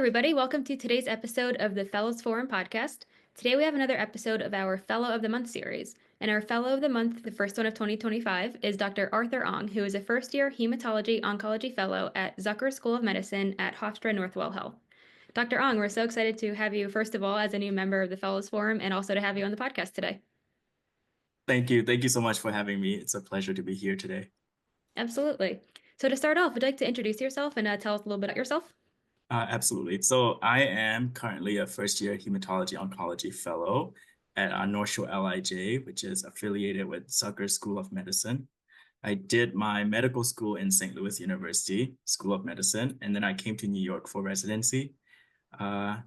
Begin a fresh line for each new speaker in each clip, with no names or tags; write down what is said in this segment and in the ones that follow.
everybody. Welcome to today's episode of the Fellows Forum podcast. Today, we have another episode of our Fellow of the Month series. And our Fellow of the Month, the first one of 2025, is Dr. Arthur Aung, who is a first-year Hematology Oncology Fellow at Zucker School of Medicine at Hofstra Northwell Health. Dr. Aung, we're so excited to have you, first of all, as a new member of the Fellows Forum, and also to have you on the podcast today.
Thank you. Thank you so much for having me. It's a pleasure to be here today.
Absolutely. So to start off, would you like to introduce yourself and tell us a little bit about yourself?
Absolutely. So I am currently a first-year Hematology Oncology Fellow at North Shore LIJ, which is affiliated with Zucker School of Medicine. I did my medical school in St. Louis University School of Medicine, and then I came to New York for residency. Uh,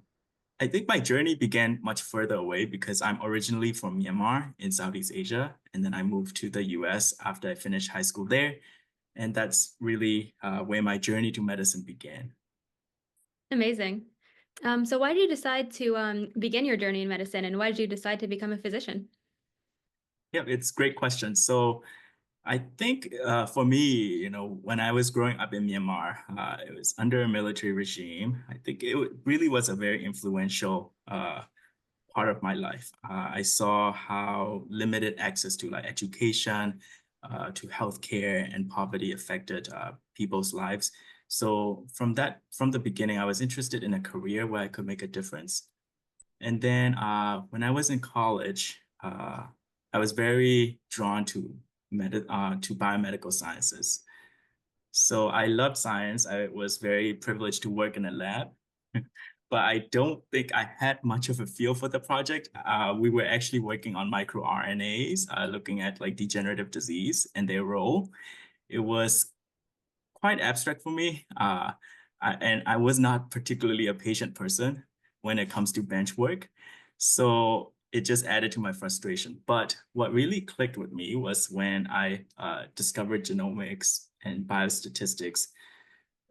I think my journey began much further away because I'm originally from Myanmar in Southeast Asia, and then I moved to the US after I finished high school there. And that's really where my journey to medicine began.
Amazing. So why did you decide to begin your journey in medicine, and why did you decide to become a physician?
Yeah, it's a great question. So I think for me, when I was growing up in Myanmar, it was under a military regime. I think really was a very influential part of my life. I saw how limited access to like education, to healthcare and poverty affected people's lives. So from the beginning, I was interested in a career where I could make a difference. And then when I was in college, I was very drawn to to biomedical sciences. So I loved science. I was very privileged to work in a lab, but I don't think I had much of a feel for the project. We were actually working on microRNAs, looking at like degenerative disease and their role. It was quite abstract for me. And I was not particularly a patient person when it comes to bench work. So it just added to my frustration. But what really clicked with me was when I discovered genomics and biostatistics,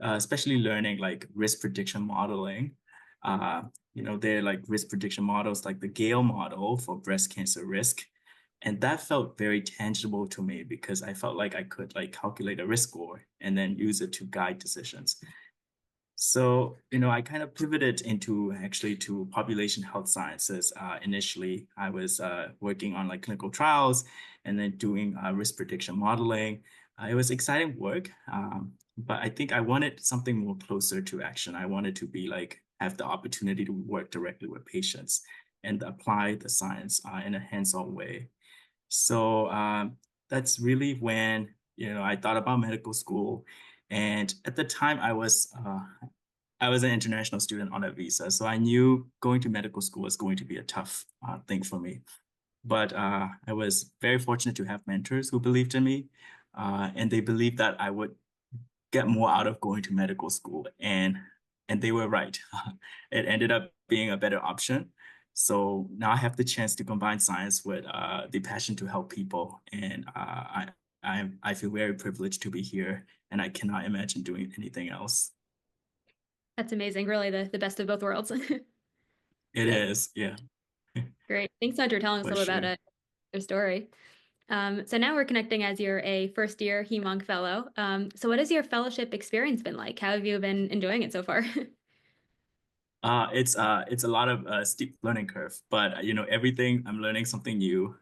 especially learning like risk prediction modeling. Uh, they're like risk prediction models like the Gale model for breast cancer risk. And that felt very tangible to me because I felt like I could like calculate a risk score and then use it to guide decisions. So, I kind of pivoted into actually to population health sciences. Initially, I was working on like clinical trials and then doing risk prediction modeling. It was exciting work, but I think I wanted something more closer to action. I wanted to be like have the opportunity to work directly with patients and apply the science in a hands-on way. So that's really when I thought about medical school, and at the time I was an international student on a visa, so I knew going to medical school was going to be a tough thing for me. But I was very fortunate to have mentors who believed in me, and they believed that I would get more out of going to medical school, and they were right. It ended up being a better option. So now I have the chance to combine science with the passion to help people, and I feel very privileged to be here, and I cannot imagine doing anything else.
That's amazing. Really, the best of both worlds.
It is, yeah,
Great. Thanks so much for telling us a
for
little about
sure.
your story. So now we're connecting as you're a first year Heme Fellow. So what has your fellowship experience been like? How have you been enjoying it so far?
It's a lot of steep learning curve, but everything I'm learning something new,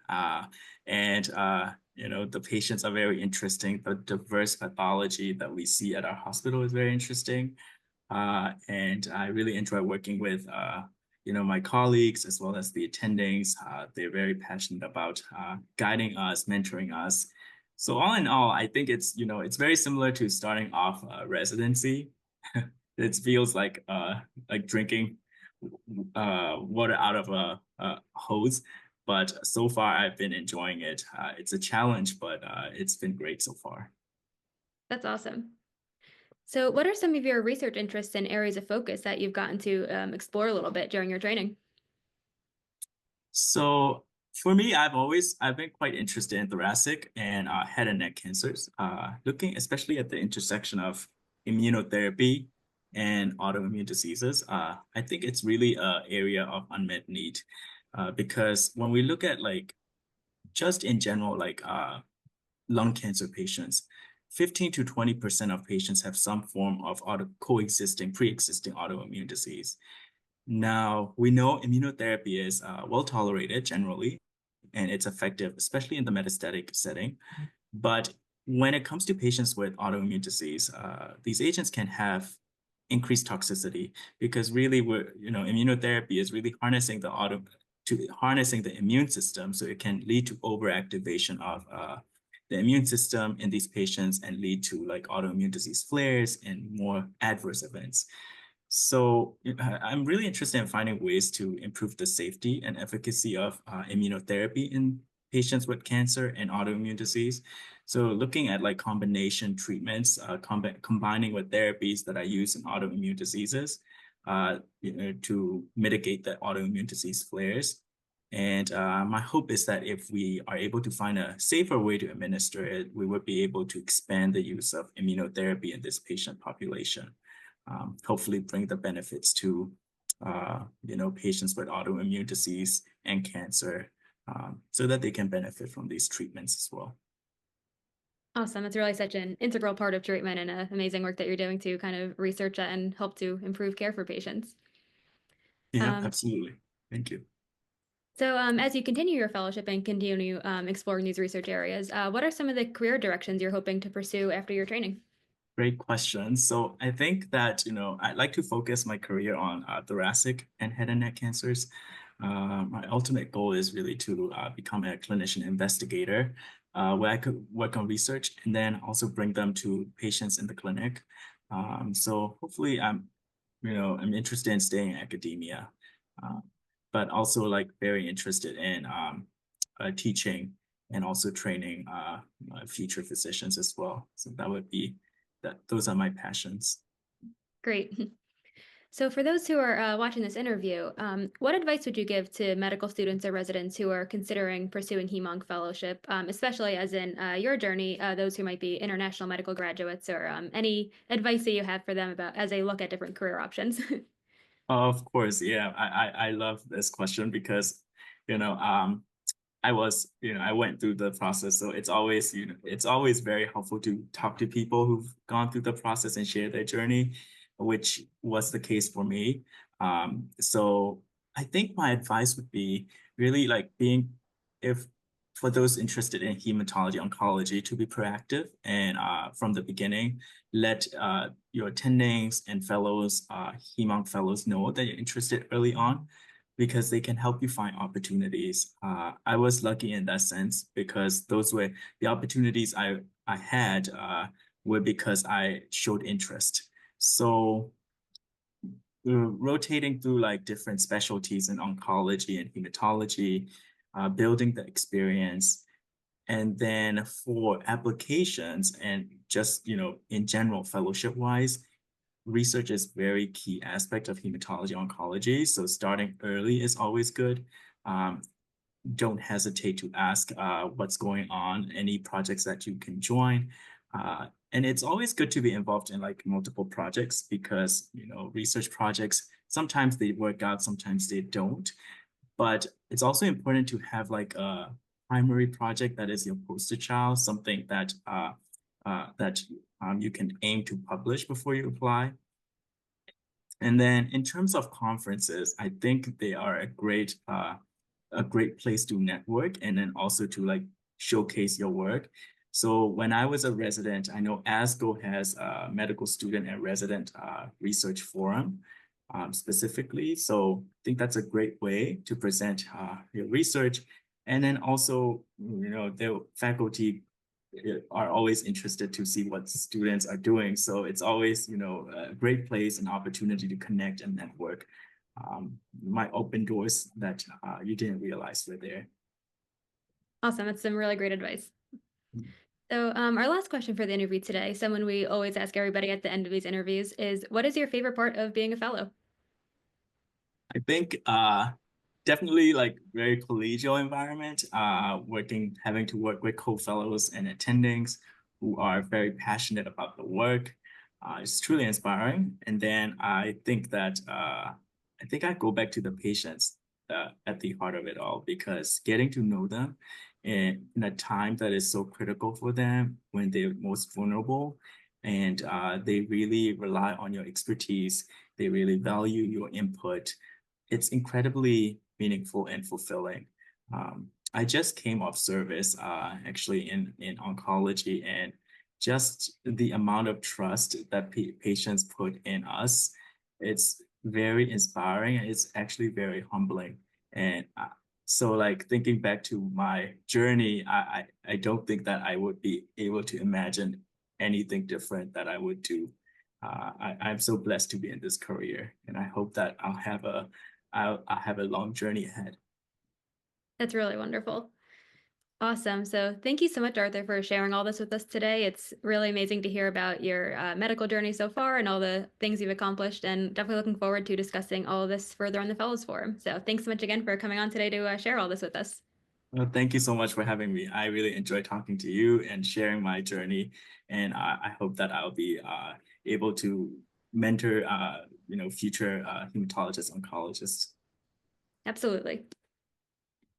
and the patients are very interesting. The diverse pathology that we see at our hospital is very interesting, and I really enjoy working with my colleagues as well as the attendings. They're very passionate about guiding us, mentoring us. So all in all, I think it's very similar to starting off residency. It feels like drinking water out of a hose, but so far I've been enjoying it. It's a challenge, but it's been great so far.
That's awesome. So what are some of your research interests and areas of focus that you've gotten to explore a little bit during your training?
So for me, I've been quite interested in thoracic and head and neck cancers, looking especially at the intersection of immunotherapy and autoimmune diseases. I think it's really an area of unmet need, because when we look at like just in general, like lung cancer patients, 15 to 20% of patients have some form of pre-existing autoimmune disease. Now, we know immunotherapy is well tolerated generally, and it's effective, especially in the metastatic setting. But when it comes to patients with autoimmune disease, these agents can have increased toxicity because really immunotherapy is really harnessing the immune system, so it can lead to overactivation of the immune system in these patients and lead to like autoimmune disease flares and more adverse events. So I'm really interested in finding ways to improve the safety and efficacy of immunotherapy in patients with cancer and autoimmune disease. So looking at like combination treatments, combining with therapies that I use in autoimmune diseases, to mitigate the autoimmune disease flares. And my hope is that if we are able to find a safer way to administer it, we would be able to expand the use of immunotherapy in this patient population. Hopefully bring the benefits to patients with autoimmune disease and cancer, so that they can benefit from these treatments as well.
Awesome. It's really such an integral part of treatment and amazing work that you're doing to kind of research that and help to improve care for patients.
Yeah,
Um,
absolutely. Thank you.
so, as you continue your fellowship and continue exploring these research areas, what are some of the career directions you're hoping to pursue after your training?
Great question. So I think that, I'd like to focus my career on thoracic and head and neck cancers. My ultimate goal is really to become a clinician investigator, where I could work on research and then also bring them to patients in the clinic. So hopefully I'm interested in staying in academia, uh, but also like very interested in teaching and also training future physicians as well. So those are my passions.
Great. So, for those who are watching this interview, what advice would you give to medical students or residents who are considering pursuing Heme Fellowship, especially as in your journey, those who might be international medical graduates, or any advice that you have for them about as they look at different career options?
Of course, yeah. I love this question because, you know, um, I went through the process. So it's always very helpful to talk to people who've gone through the process and share their journey, which was the case for me. So I think my advice would be really like if for those interested in hematology oncology to be proactive and from the beginning, let your attendings and fellows, Heme fellows know that you're interested early on because they can help you find opportunities. I was lucky in that sense because those were the opportunities I had were because I showed interest. So rotating through like different specialties in oncology and hematology, building the experience, and then for applications and just in general fellowship wise, research is very key aspect of hematology oncology. So starting early is always good. Um, don't hesitate to ask what's going on, any projects that you can join. And it's always good to be involved in like multiple projects because, research projects, sometimes they work out, sometimes they don't. But it's also important to have like a primary project that is your poster child, something that you can aim to publish before you apply. And then in terms of conferences, I think they are a great place to network and then also to like showcase your work. So when I was a resident, I know ASCO has a medical student and resident research forum specifically. So I think that's a great way to present your research. And then also, the faculty are always interested to see what students are doing. So it's always, a great place and opportunity to connect and network. Might open doors that you didn't realize were there.
Awesome. That's some really great advice. So, our last question for the interview today, someone we always ask everybody at the end of these interviews, is what is your favorite part of being a fellow?
I think definitely like very collegial environment, having to work with co-fellows and attendings who are very passionate about the work. It's truly inspiring. And then I think I go back to the patients at the heart of it all because getting to know them in a time that is so critical for them when they're most vulnerable. And they really rely on your expertise. They really value your input. It's incredibly meaningful and fulfilling. I just came off service actually in oncology, and just the amount of trust that patients put in us, it's very inspiring, and it's actually very humbling. And so like thinking back to my journey, I don't think that I would be able to imagine anything different that I would do. I'm so blessed to be in this career, and I hope that I'll have a long journey ahead.
That's really wonderful. Awesome. So thank you so much, Arthur, for sharing all this with us today. It's really amazing to hear about your medical journey so far and all the things you've accomplished, and definitely looking forward to discussing all of this further on the Fellows Forum. So thanks so much again for coming on today to share all this with us.
Well, thank you so much for having me. I really enjoyed talking to you and sharing my journey, and I hope that I'll be able to mentor future hematologists, oncologists.
Absolutely.